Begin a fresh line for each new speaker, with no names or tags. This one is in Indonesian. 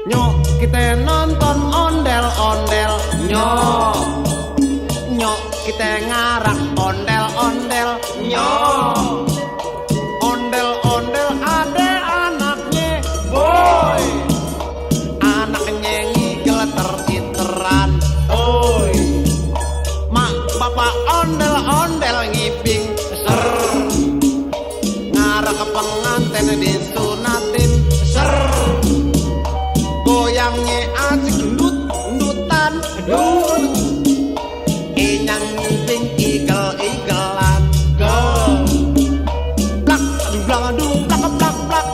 Nyok kita nonton ondel-ondel. Nyok nyok kita ngarang ondel-ondel. Nyok ondel-ondel ada anaknya boy, anaknya ngigel teriteran. Oi mak bapak ondel-ondel ngibing ser, ngarang ke pengantin disunatin ser, goyangnya asik ndut-ndutan dul, inyang ngibing igel-igelan go blak aduh blak aduh blak blak blak